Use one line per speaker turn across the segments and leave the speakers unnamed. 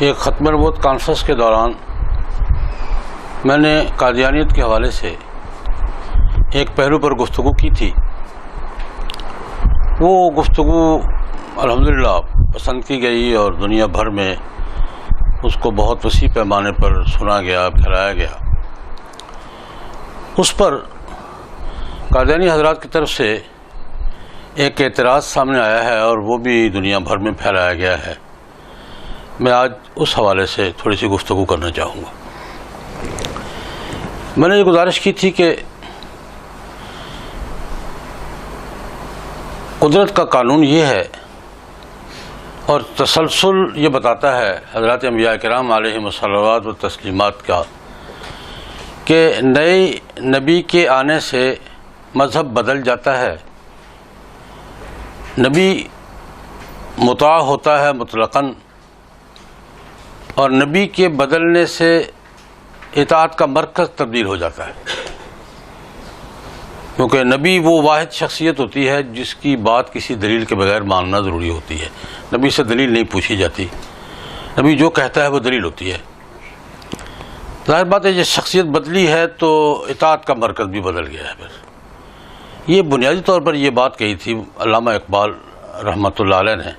ایک ختم نبوت کانفرنس کے دوران میں نے قادیانیت کے حوالے سے ایک پہلو پر گفتگو کی تھی. وہ گفتگو الحمدللہ پسند کی گئی اور دنیا بھر میں اس کو بہت وسیع پیمانے پر سنا گیا، پھیلایا گیا. اس پر قادیانی حضرات کی طرف سے ایک اعتراض سامنے آیا ہے اور وہ بھی دنیا بھر میں پھیلایا گیا ہے. میں آج اس حوالے سے تھوڑی سی گفتگو کرنا چاہوں گا. میں نے یہ گزارش کی تھی کہ قدرت کا قانون یہ ہے اور تسلسل یہ بتاتا ہے حضرات انبیاء کرام علیہم الصلوات و تسلیمات کا کہ نئے نبی کے آنے سے مذہب بدل جاتا ہے. نبی مطاع ہوتا ہے مطلقاً، اور نبی کے بدلنے سے اطاعت کا مرکز تبدیل ہو جاتا ہے، کیونکہ نبی وہ واحد شخصیت ہوتی ہے جس کی بات کسی دلیل کے بغیر ماننا ضروری ہوتی ہے. نبی سے دلیل نہیں پوچھی جاتی، نبی جو کہتا ہے وہ دلیل ہوتی ہے. ظاہر بات ہے جب شخصیت بدلی ہے تو اطاعت کا مرکز بھی بدل گیا ہے. بس یہ بنیادی طور پر یہ بات کہی تھی علامہ اقبال رحمۃ اللہ علیہ نے.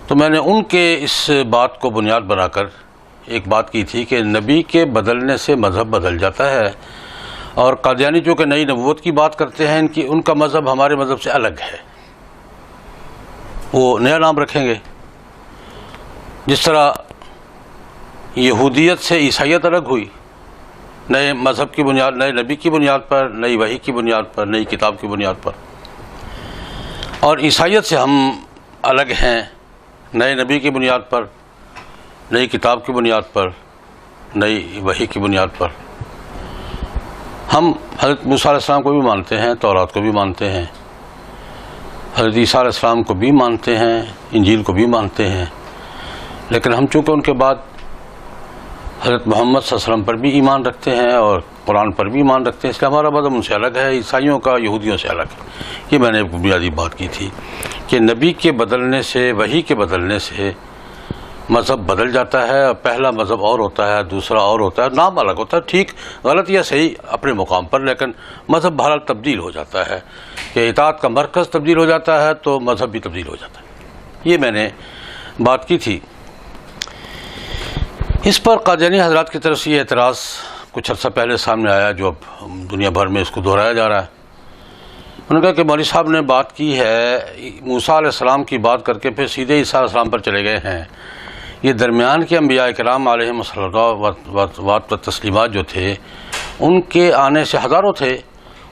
تو میں نے ان کے اس بات کو بنیاد بنا کر ایک بات کی تھی کہ نبی کے بدلنے سے مذہب بدل جاتا ہے، اور قادیانی جو کہ نئی نبوت کی بات کرتے ہیں ان کا مذہب ہمارے مذہب سے الگ ہے. وہ نیا نام رکھیں گے. جس طرح یہودیت سے عیسائیت الگ ہوئی، نئے مذہب کی بنیاد، نئے نبی کی بنیاد پر، نئی وحی کی بنیاد پر، نئی کتاب کی بنیاد پر. اور عیسائیت سے ہم الگ ہیں نئے نبی کی بنیاد پر، نئی کتاب کی بنیاد پر، نئی وحی کی بنیاد پر. ہم حضرت موسیٰ علیہ السلام کو بھی مانتے ہیں، تورات کو بھی مانتے ہیں، حضرت عیسیٰ علیہ السلام کو بھی مانتے ہیں، انجیل کو بھی مانتے ہیں. لیکن ہم چونکہ ان کے بعد حضرت محمد صلی اللہ علیہ وسلم پر بھی ایمان رکھتے ہیں اور قرآن پر بھی ایمان رکھتے ہیں، اس لیے ہمارا مذہب ان سے الگ ہے، عیسائیوں کا یہودیوں سے الگ ہے. یہ میں نے بنیادی بات کی تھی کہ نبی کے بدلنے سے، وحی کے بدلنے سے مذہب بدل جاتا ہے. اور پہلا مذہب اور ہوتا ہے، دوسرا اور ہوتا ہے، نام الگ ہوتا ہے، ٹھیک غلط یا صحیح اپنے مقام پر، لیکن مذہب بہرحال تبدیل ہو جاتا ہے کہ اطاعت کا مرکز تبدیل ہو جاتا ہے تو مذہب بھی تبدیل ہو جاتا ہے. یہ میں نے بات کی تھی. اس پر قادیانی حضرات کی طرف سے یہ اعتراض کچھ عرصہ پہلے سامنے آیا جو اب دنیا بھر میں اس کو دہرایا جا رہا ہے. انہوں نے کہا کہ مولوی صاحب نے بات کی ہے موسیٰ علیہ السلام کی بات کر کے پھر سیدھے عیسیٰ علیہ السلام پر چلے گئے ہیں. یہ درمیان کے انبیاء کرام علیہم الصلوات و تسلیمات جو تھے ان کے آنے سے، ہزاروں تھے،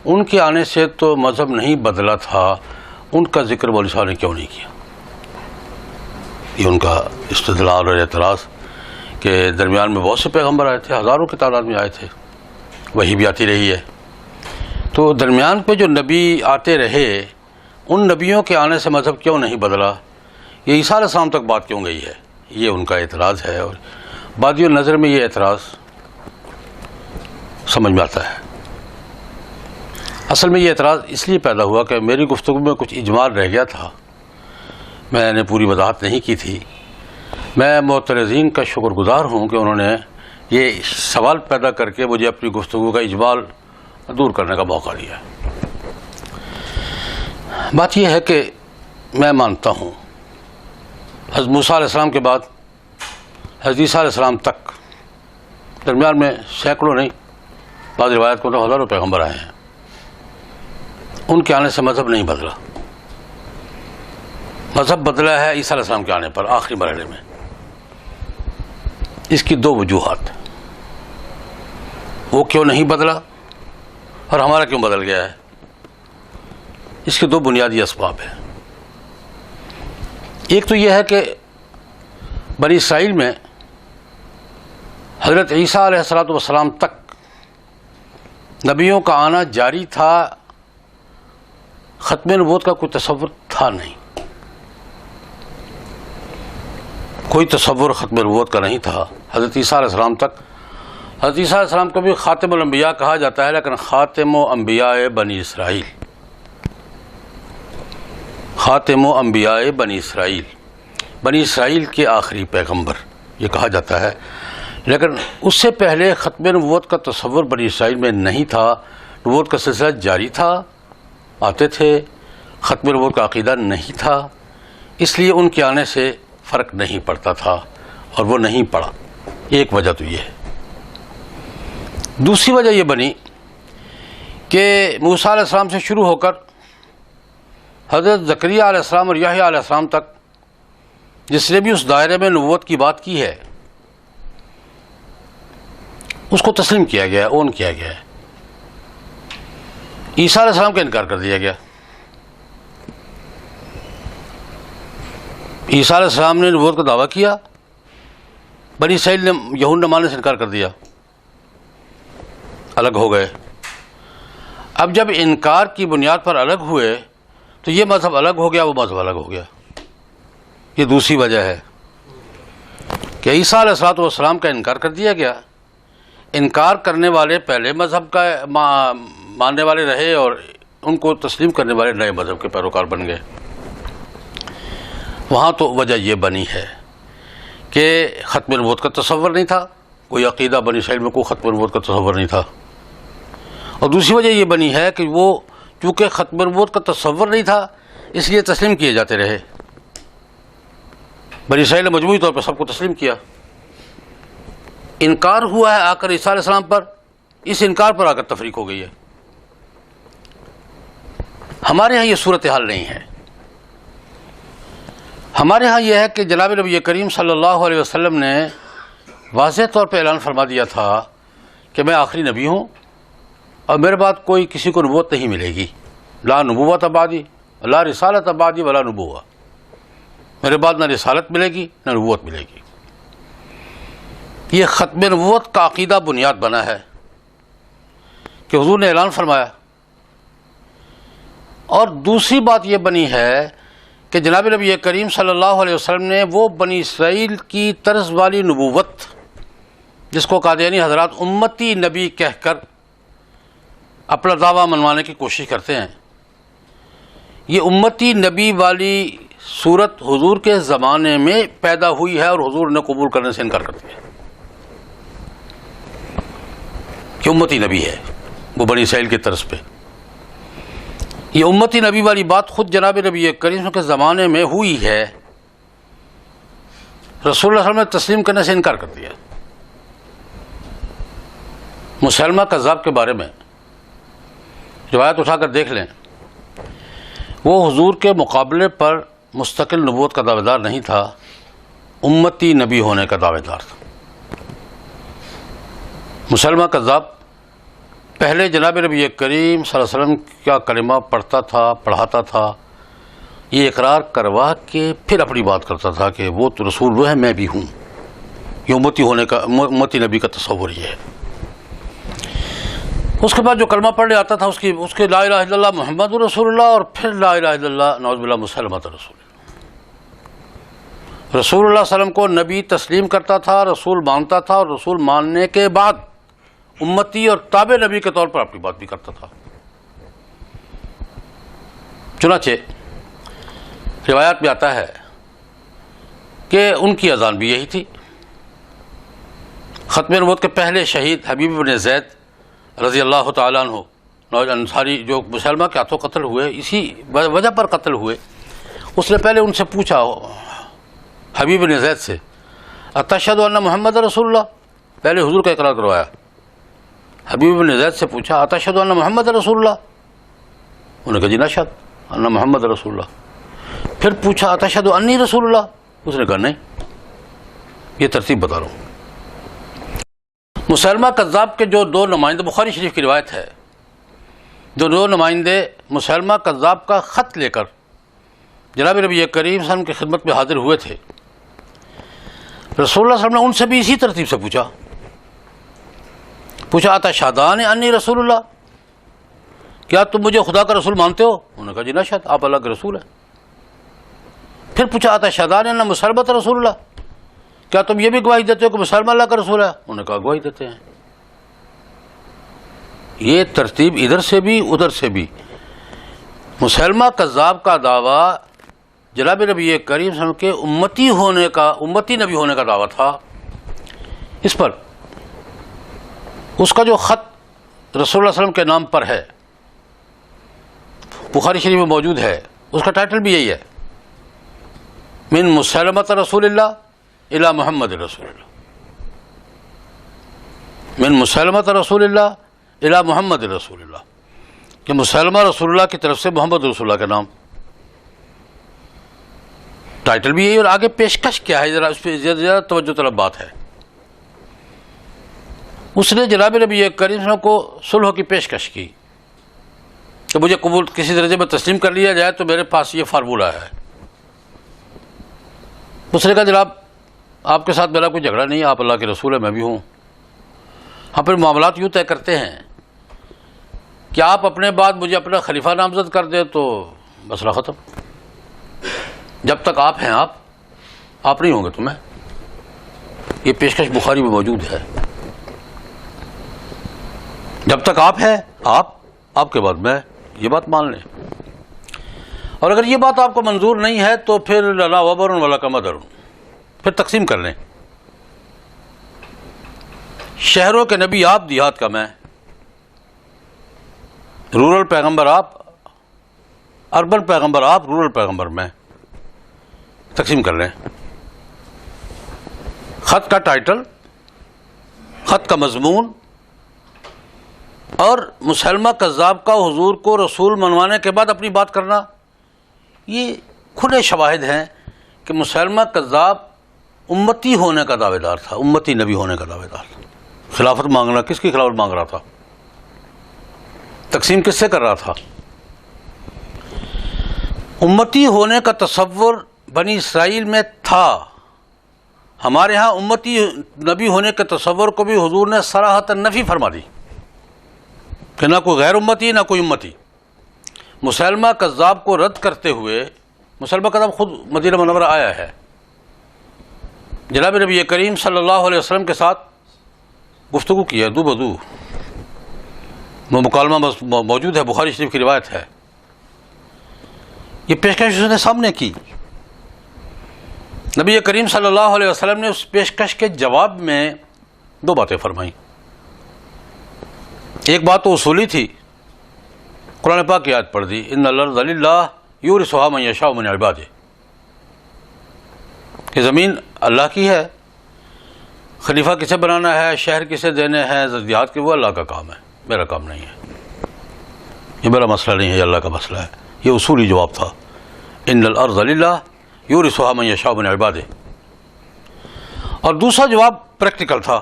ان کے آنے سے تو مذہب نہیں بدلا تھا. ان کا ذکر مولوی صاحب نے کیوں نہیں کیا؟ یہ ان کا استدلال اور اعتراض کہ درمیان میں بہت سے پیغمبر آئے تھے، ہزاروں کی تعداد میں آئے تھے، وہی بھی آتی رہی ہے. تو درمیان پہ جو نبی آتے رہے ان نبیوں کے آنے سے مذہب کیوں نہیں بدلا؟ یہ عیسیٰ علیہ السلام تک بات کیوں گئی ہے؟ یہ ان کا اعتراض ہے. اور بادی النظر میں یہ اعتراض سمجھ میں آتا ہے. اصل میں یہ اعتراض اس لیے پیدا ہوا کہ میری گفتگو میں کچھ اجمال رہ گیا تھا، میں نے پوری وضاحت نہیں کی تھی. میں معترضین کا شکر گزار ہوں کہ انہوں نے یہ سوال پیدا کر کے مجھے اپنی گفتگو کا اجمال دور کرنے کا موقع دیا. بات یہ ہے کہ میں مانتا ہوں حضرت موسیٰ علیہ السلام کے بعد حضرت عیسیٰ علیہ السلام تک درمیان میں سینکڑوں نہیں، بعض روایت کو تو ہزاروں پیغمبر آئے ہیں. ان کے آنے سے مذہب نہیں بدلا. مذہب بدلا ہے عیسیٰ علیہ السلام کے آنے پر آخری مرحلے میں. اس کی دو وجوہات، وہ کیوں نہیں بدلا اور ہمارا کیوں بدل گیا ہے. اس کے دو بنیادی اسباب ہیں. ایک تو یہ ہے کہ بنی اسرائیل میں حضرت عیسیٰ علیہ السلام تک نبیوں کا آنا جاری تھا، ختم نبوت کا کوئی تصور تھا نہیں. کوئی تصور ختم نبوت کا نہیں تھا. حضرت عیسیٰ علیہ السلام تک، حضرت عیسیٰ علیہ السلام کو بھی خاتم الانبیاء کہا جاتا ہے، لیکن خاتم و انبیاء بنی اسرائیل، خاتم و انبیاء بنی اسرائیل، بنی اسرائیل کے آخری پیغمبر، یہ کہا جاتا ہے، لیکن اس سے پہلے ختم نبوت کا تصور بنی اسرائیل میں نہیں تھا. نبوت کا سلسلہ جاری تھا، آتے تھے، ختم نبوت کا عقیدہ نہیں تھا، اس لیے ان کے آنے سے فرق نہیں پڑتا تھا اور وہ نہیں پڑا. ایک وجہ تو یہ ہے. دوسری وجہ یہ بنی کہ موسیٰ علیہ السلام سے شروع ہو کر حضرت زکریا علیہ السلام اور یحییٰ علیہ السلام تک جس نے بھی اس دائرے میں نبوت کی بات کی ہے اس کو تسلیم کیا گیا ہے، اون کیا گیا ہے. عیسیٰ علیہ السلام کا انکار کر دیا گیا. عیسیٰ علیہ السلام نے نبوت کا دعویٰ کیا، بنی اسرائیل نے یہود نے ماننے سے انکار کر دیا، الگ ہو گئے. اب جب انکار کی بنیاد پر الگ ہوئے تو یہ مذہب الگ ہو گیا، وہ مذہب الگ ہو گیا. یہ دوسری وجہ ہے کہ عیسیٰ علیہ السلام کا انکار کر دیا گیا. انکار کرنے والے پہلے مذہب کا ماننے والے رہے اور ان کو تسلیم کرنے والے نئے مذہب کے پیروکار بن گئے. وہاں تو وجہ یہ بنی ہے کہ ختم نبوت کا تصور نہیں تھا، کوئی عقیدہ بنی اسرائیل میں کوئی ختم نبوت کا تصور نہیں تھا. اور دوسری وجہ یہ بنی ہے کہ وہ چونکہ ختم نبوت کا تصور نہیں تھا اس لیے تسلیم کیے جاتے رہے. بنی اسرائیل نے مجموعی طور پر سب کو تسلیم کیا. انکار ہوا ہے آ کر عیسیٰ علیہ السلام پر، اس انکار پر آ کر تفریق ہو گئی ہے. ہمارے ہاں یہ صورتحال نہیں ہے. ہمارے ہاں یہ ہے کہ جناب نبی کریم صلی اللہ علیہ وسلم نے واضح طور پہ اعلان فرما دیا تھا کہ میں آخری نبی ہوں اور میرے بعد کوئی کسی کو نبوت نہیں ملے گی. لا نبوت بعدی لا رسالت بعدی ولا نبوہ. میرے بعد نہ رسالت ملے گی نہ نبوت ملے گی. یہ ختم نبوت کا عقیدہ بنیاد بنا ہے کہ حضور نے اعلان فرمایا. اور دوسری بات یہ بنی ہے کہ جناب نبی کریم صلی اللہ علیہ وسلم نے وہ بنی اسرائیل کی طرز والی نبوت جس کو قادیانی حضرات امتی نبی کہہ کر اپنا دعویٰ منوانے کی کوشش کرتے ہیں، یہ امتی نبی والی صورت حضور کے زمانے میں پیدا ہوئی ہے اور حضور نے قبول کرنے سے انکار کر دیا کہ امتی نبی ہے وہ بنی اسرائیل کی طرز پہ. یہ امتی نبی والی بات خود جناب نبی کریم کے زمانے میں ہوئی ہے. رسول اللہ صلی اللہ علیہ وسلم نے تسلیم کرنے سے انکار کر دیا. مسلمہ کذاب کے بارے میں روایت اٹھا کر دیکھ لیں، وہ حضور کے مقابلے پر مستقل نبوت کا دعویدار نہیں تھا، امتی نبی ہونے کا دعویدار تھا. مسلمہ کذاب پہلے جناب نبی کریم صلی اللہ علیہ وسلم کا کلمہ پڑھتا تھا، پڑھاتا تھا، یہ اقرار کروا کے پھر اپنی بات کرتا تھا کہ وہ تو رسول وہ ہے، میں بھی ہوں. یہ امتی ہونے کا، امتی نبی کا تصور یہ ہے. اس کے بعد جو کلمہ پڑھنے آتا تھا اس کے لا الہ الا اللہ محمد رسول اللہ اور پھر لا الہ الا اللہ نعوذ باللہ مسلمہ رسول اللہ. رسول اللہ صلی اللہ علیہ وسلم کو نبی تسلیم کرتا تھا، رسول مانتا تھا، اور رسول ماننے کے بعد امتی اور تابع نبی کے طور پر اپنی بات بھی کرتا تھا. چنانچہ روایات میں آتا ہے کہ ان کی اذان بھی یہی تھی. ختم نبوت کے پہلے شہید حبیب بن زید رضی اللہ تعالیٰ عنہ انصاری جو مسلمہ کے ہاتھوں قتل ہوئے، اسی وجہ پر قتل ہوئے، اس نے پہلے ان سے پوچھا حبیب بن زید سے، اتشہد ان محمد رسول اللہ. پہلے حضور کا اقرار کروایا. حبیب بن زید سے پوچھا اتشہد ان محمد رسول اللہ، انہوں نے کہا جی نشہد ان محمد رسول اللہ. پھر پوچھا اتشہد انی رسول اللہ، اس نے کہا نہیں. یہ ترتیب بتا رہا ہوں. مسلمہ کذاب کے جو دو نمائندے، بخاری شریف کی روایت ہے، جو دو نمائندے مسلمہ کذاب کا خط لے کر جناب نبی کریم صلی اللہ علیہ وسلم کی خدمت میں حاضر ہوئے تھے، رسول اللہ صلی اللہ علیہ وسلم نے ان سے بھی اسی ترتیب سے پوچھا اتشہدان انی رسول اللہ، کیا تم مجھے خدا کا رسول مانتے ہو؟ انہوں نے کہا جی نشہد، آپ اللہ کے رسول ہیں. پھر پوچھا اتشہدان ان مسلمہ رسول اللہ، کیا تم یہ بھی گواہی دیتے ہو کہ مسلمہ اللہ کا رسول ہے؟ انہوں نے کہا گواہی دیتے ہیں. یہ ترتیب ادھر سے بھی ادھر سے بھی. مسلمہ کذاب کا دعویٰ جناب نبی کریم صلی اللہ علیہ وسلم کے امتی نبی ہونے کا دعویٰ تھا، اس پر اس کا جو خط رسول اللہ صلی اللہ علیہ وسلم کے نام پر ہے بخاری شریف میں موجود ہے، اس کا ٹائٹل بھی یہی ہے، من مسلمۃ رسول اللہ الی محمد رسول اللہ، من مسلمۃ رسول اللہ الی محمد رسول اللہ، کہ مسلمہ رسول اللہ کی طرف سے محمد رسول اللہ کا نام، ٹائٹل بھی یہی، اور آگے پیشکش کیا ہے، ذرا اس پہ زیادہ توجہ طلب بات ہے۔ اس نے جناب نبی کریم صلی اللہ علیہ وسلم کو صلح کی پیشکش کی کہ مجھے قبول کسی درجے میں تسلیم کر لیا جائے تو میرے پاس یہ فارمولہ ہے۔ اس نے کہا جناب آپ کے ساتھ میرا کوئی جھگڑا نہیں، آپ اللہ کے رسول ہیں، میں بھی ہوں، ہم پھر معاملات یوں طے کرتے ہیں کہ آپ اپنے بعد مجھے اپنا خلیفہ نامزد کر دیں تو مسئلہ ختم، جب تک آپ ہیں آپ نہیں ہوں گے تو میں۔ یہ پیشکش بخاری میں موجود ہے، جب تک آپ ہیں آپ کے بعد میں، یہ بات مان لیں، اور اگر یہ بات آپ کو منظور نہیں ہے تو پھر لا وبر ولا قمدر، پھر تقسیم کر لیں، شہروں کے نبی آپ، دیہات کا میں، رورل پیغمبر آپ، اربن پیغمبر آپ، رورل پیغمبر میں، تقسیم کر لیں۔ خط کا ٹائٹل، خط کا مضمون اور مسلمہ کذاب کا حضور کو رسول منوانے کے بعد اپنی بات کرنا، یہ کھلے شواہد ہیں کہ مسلمہ کذاب امتی ہونے کا دعوے دار تھا، امتی نبی ہونے کا دعوے دار تھا۔ خلافت مانگنا، کس کی خلافت مانگ رہا تھا؟ تقسیم کس سے کر رہا تھا؟ امتی ہونے کا تصور بنی اسرائیل میں تھا، ہمارے ہاں امتی نبی ہونے کے تصور کو بھی حضور نے صراحتاً نفی فرما دی کہ نہ کوئی غیر امتی نہ کوئی امتی۔ مسلمہ کذاب کو رد کرتے ہوئے، مسلمہ کذاب خود مدینہ منورہ آیا ہے، جناب نبی کریم صلی اللہ علیہ وسلم کے ساتھ گفتگو کی ہے، دو بدو، وہ مکالمہ موجود ہے، بخاری شریف کی روایت ہے۔ یہ پیشکش اس نے سامنے کی، نبی کریم صلی اللہ علیہ وسلم نے اس پیشکش کے جواب میں دو باتیں فرمائیں۔ ایک بات تو اصولی تھی، قرآن پاک کی آیت پڑھ دی، ان الارض للہ یورثھا من یشاء من عبادہ، کہ زمین اللہ کی ہے، خلیفہ کسے بنانا ہے، شہر کسے دینے ہیں، دیہات کے، وہ اللہ کا کام ہے، میرا کام نہیں ہے، یہ میرا مسئلہ نہیں ہے، یہ اللہ کا مسئلہ ہے۔ یہ اصولی جواب تھا، ان الارض للہ یورثھا من یشاء من عبادہ۔ اور دوسرا جواب پریکٹیکل تھا،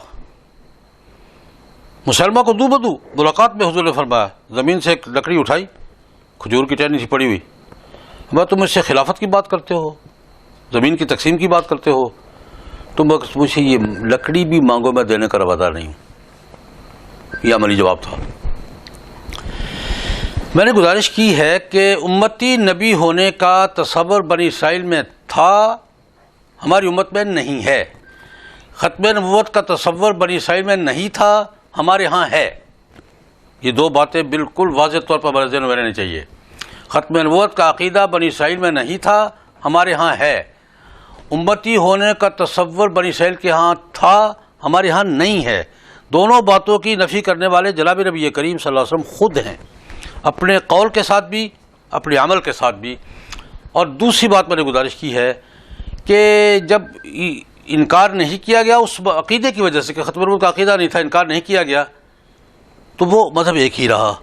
مسلمہ کو دو بدو ملاقات میں حضور نے فرمایا، زمین سے ایک لکڑی اٹھائی، کھجور کی ٹہنی تھی پڑی ہوئی، میں تم مجھ سے خلافت کی بات کرتے ہو، زمین کی تقسیم کی بات کرتے ہو، تم مجھ سے یہ لکڑی بھی مانگو، میں دینے کا روادار نہیں ہوں۔ یہ عملی جواب تھا۔ میں نے گزارش کی ہے کہ امتی نبی ہونے کا تصور بنی اسرائیل میں تھا، ہماری امت میں نہیں ہے۔ ختم نبوت کا تصور بنی اسرائیل میں نہیں تھا، ہمارے ہاں ہے۔ یہ دو باتیں بالکل واضح طور پر ہمارے ذہن میں رہنی چاہیے۔ ختم نبوت کا عقیدہ بنی اسرائیل میں نہیں تھا، ہمارے ہاں ہے۔ امتی ہونے کا تصور بنی اسرائیل کے ہاں تھا، ہمارے ہاں نہیں ہے۔ دونوں باتوں کی نفی کرنے والے جناب نبی کریم صلی اللہ علیہ وسلم خود ہیں، اپنے قول کے ساتھ بھی، اپنے عمل کے ساتھ بھی۔ اور دوسری بات میں نے گزارش کی ہے کہ جب انکار نہیں کیا گیا اس عقیدے کی وجہ سے کہ ختم نبوت کا عقیدہ نہیں تھا، انکار نہیں کیا گیا، تو وہ مذہب ایک ہی رہا۔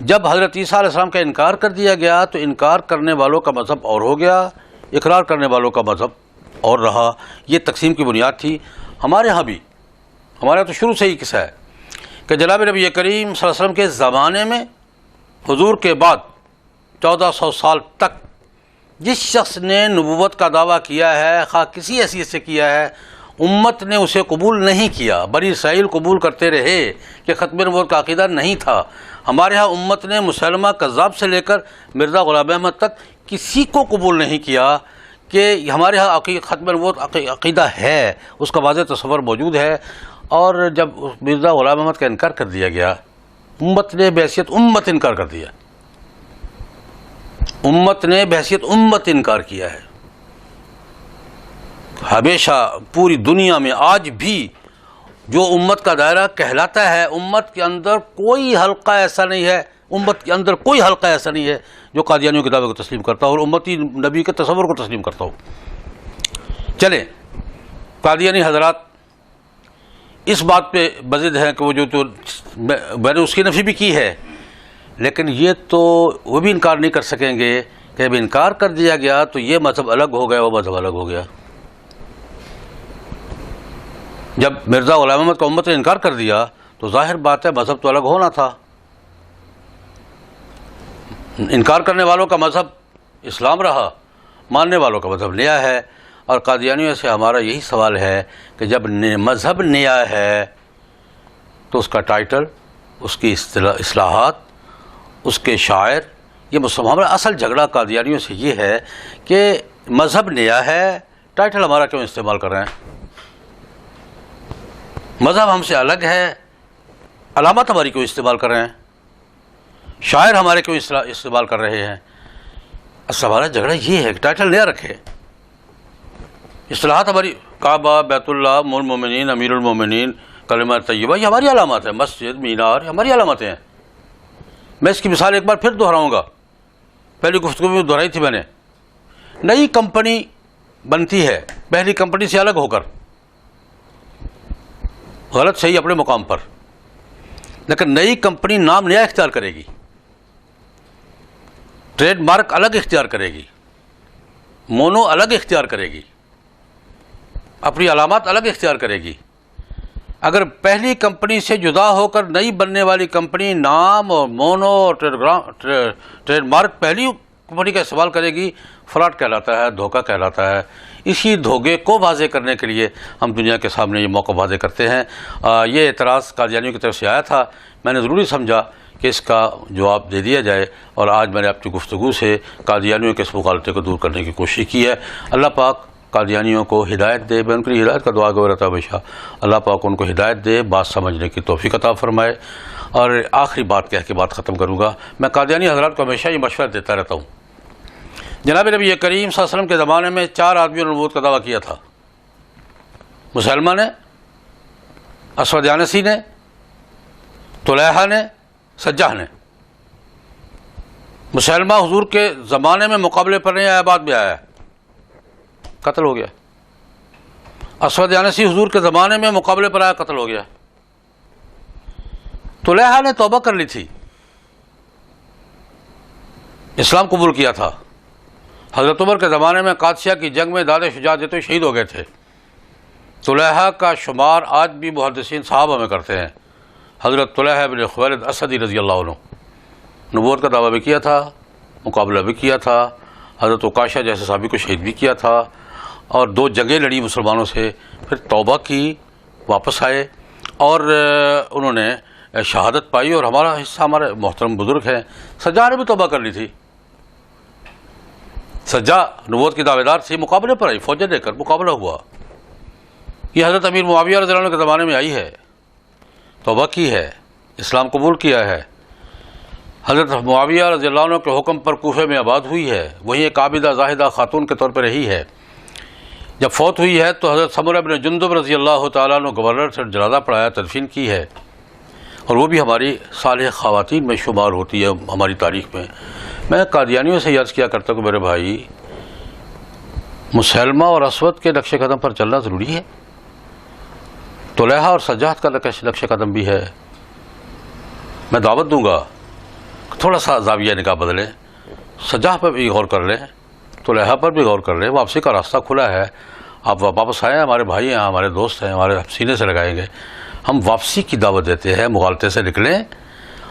جب حضرت عیسیٰ علیہ السلام کا انکار کر دیا گیا تو انکار کرنے والوں کا مذہب اور ہو گیا، اقرار کرنے والوں کا مذہب اور رہا۔ یہ تقسیم کی بنیاد تھی۔ ہمارے ہاں بھی، ہمارے یہاں تو شروع سے ہی قصہ ہے کہ جناب نبی کریم صلی اللہ علیہ وسلم کے زمانے میں، حضور کے بعد 1400 سال تک جس شخص نے نبوت کا دعویٰ کیا ہے، خواہ کسی حیثیت سے کیا ہے، امت نے اسے قبول نہیں کیا۔ بنی اسرائیل قبول کرتے رہے کہ ختم نبوت کا عقیدہ نہیں تھا۔ ہمارے ہاں امت نے مسلمہ کذاب سے لے کر مرزا غلام احمد تک کسی کو قبول نہیں کیا کہ ہمارے ہاں ختم نبوت عقیدہ ہے، اس کا واضح تصور موجود ہے۔ اور جب مرزا غلام احمد کا انکار کر دیا گیا، امت نے بحیثیت امت انکار کر دیا، امت نے بحیثیت امت انکار کیا ہے۔ ہمیشہ پوری دنیا میں آج بھی جو امت کا دائرہ کہلاتا ہے، امت کے اندر کوئی حلقہ ایسا نہیں ہے، امت کے اندر کوئی حلقہ ایسا نہیں ہے جو قادیانیوں کے دعوے کو تسلیم کرتا ہو اور امتی نبی کے تصور کو تسلیم کرتا ہو۔ چلیں، قادیانی حضرات اس بات پہ بضد ہیں کہ وہ جو میں نے اس کی نفی بھی کی ہے، لیکن یہ تو وہ بھی انکار نہیں کر سکیں گے کہ جب انکار کر دیا گیا تو یہ مذہب الگ ہو گیا، وہ مذہب الگ ہو گیا۔ جب مرزا غلام احمد کا امت نے انکار کر دیا تو ظاہر بات ہے مذہب تو الگ ہونا تھا۔ انکار کرنے والوں کا مذہب اسلام رہا، ماننے والوں کا مذہب نیا ہے۔ اور قادیانیوں سے ہمارا یہی سوال ہے کہ جب مذہب نیا ہے تو اس کا ٹائٹل، اس کی اصلاحات، اس کے شاعر، یہ ہمارا اصل جھگڑا قادیانیوں سے یہ ہے کہ مذہب نیا ہے، ٹائٹل ہمارا کیوں استعمال کر رہے ہیں؟ مذہب ہم سے الگ ہے، علامات ہماری کیوں استعمال کر رہے ہیں؟ شاعر ہمارے کیوں استعمال کر رہے ہیں؟ اصل ہمارا جھگڑا یہ ہے کہ ٹائٹل نیا رکھے، اصطلاحات ہماری کعبہ، بیت اللہ، ام المومنین، امیر المومنین، کلمہ طیبہ، یہ ہماری علامات ہیں، مسجد، مینار، یہ ہماری علامتیں ہیں۔ میں اس کی مثال ایک بار پھر دہراؤں گا، پہلی گفتگو میں دہرائی تھی میں نے۔ نئی کمپنی بنتی ہے پہلی کمپنی سے الگ ہو کر، غلط صحیح اپنے مقام پر، لیکن نئی کمپنی نام نیا اختیار کرے گی، ٹریڈ مارک الگ اختیار کرے گی، مونو الگ اختیار کرے گی، اپنی علامات الگ اختیار کرے گی۔ اگر پہلی کمپنی سے جدا ہو کر نئی بننے والی کمپنی نام اور مونو اور ٹریڈ مارک پہلی کمپنی کا استعمال کرے گی، فراڈ کہلاتا ہے، دھوکہ کہلاتا ہے۔ اسی دھوکے کو واضح کرنے کے لیے ہم دنیا کے سامنے یہ موقع واضح کرتے ہیں۔ یہ اعتراض قادیانیوں کی طرف سے آیا تھا، میں نے ضروری سمجھا کہ اس کا جواب دے دیا جائے، اور آج میں نے اپنی گفتگو سے قادیانیوں کے اس مغالطے کو دور کرنے کی کوشش کی ہے۔ اللہ پاک قادیانیوں کو ہدایت دے، میں ان کی ہدایت کا دعا گو رہتا ہمیشہ، اللہ پاک ان کو ہدایت دے، بات سمجھنے کی توفیق عطا فرمائے۔ اور آخری بات کہہ کے بات ختم کروں گا، میں قادیانی حضرات کو ہمیشہ یہ مشورہ دیتا رہتا ہوں۔ جناب نبی کریم صلی اللہ علیہ وسلم کے زمانے میں 4 آدمیوں نے نبوت کا دعویٰ کیا تھا، مسلمہ نے، اسود عنسی نے، طلیحہ نے، سجاح نے۔ مسلمہ حضور کے زمانے میں مقابلے پر نہیں آیا، بعد میں آیا، قتل ہو گیا۔ اسود عنسی حضور کے زمانے میں مقابلے پر آیا، قتل ہو گیا۔ طلیحہ نے توبہ کر لی تھی، اسلام قبول کیا تھا، حضرت عمر کے زمانے میں قادسیہ کی جنگ میں داد شجاعت دیتے ہوئے شہید ہو گئے تھے۔ طلیحہ کا شمار آج بھی محدثین صحابہ میں کرتے ہیں۔ حضرت طلیحہ بن خویلد اسدی رضی اللہ عنہ، نبوت کا دعویٰ بھی کیا تھا، مقابلہ بھی کیا تھا، حضرت عکاشہ جیسے صحابی کو شہید بھی کیا تھا، اور 2 جنگیں لڑی مسلمانوں سے، پھر توبہ کی، واپس آئے، اور انہوں نے شہادت پائی، اور ہمارا حصہ ہمارے محترم بزرگ ہیں۔ سجاح نے بھی توبہ کر لی تھی، سجاح نبوت کی دعوے دار تھی، مقابلے پر آئی، فوجیں دے کر مقابلہ ہوا۔ یہ حضرت امیر معاویہ رضی اللہ عنہ کے زمانے میں آئی ہے، توبہ کی ہے، اسلام قبول کیا ہے۔ حضرت معاویہ رضی اللہ عنہ کے حکم پر کوفے میں آباد ہوئی ہے، وہیں ایک عابدہ زاہدہ خاتون کے طور پر رہی ہے۔ جب فوت ہوئی ہے تو حضرت سمرہ بن جندب رضی اللہ تعالیٰ عنہ گورنر سے جنازہ پڑھایا، تدفین کی ہے، اور وہ بھی ہماری صالح خواتین میں شمار ہوتی ہے ہماری تاریخ میں۔ میں قادیانیوں سے عرض کیا کرتا ہوں کہ میرے بھائی، مسلمہ اور اسود کے نقش قدم پر چلنا ضروری ہے، طلیحہ اور سجاح کا نقش قدم بھی ہے۔ میں دعوت دوں گا تھوڑا سا زاویہ نگاہ بدلیں، سجاح پر بھی غور کر لیں، طلیحہ پر بھی غور کر لیں، واپسی کا راستہ کھلا ہے، آپ واپس آئیں، ہمارے بھائی ہیں، ہمارے دوست ہیں، ہمارے سینے سے لگائیں گے۔ ہم واپسی کی دعوت دیتے ہیں، مغالطے سے نکلیں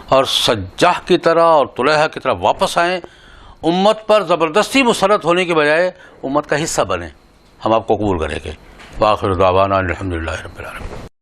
اور سجاح کی طرح اور طلیحہ کی طرح واپس آئیں، امت پر زبردستی مسلط ہونے کے بجائے امت کا حصہ بنیں، ہم آپ کو قبول کریں گے۔ وآخر دعوانا الحمدللہ رب العالمین۔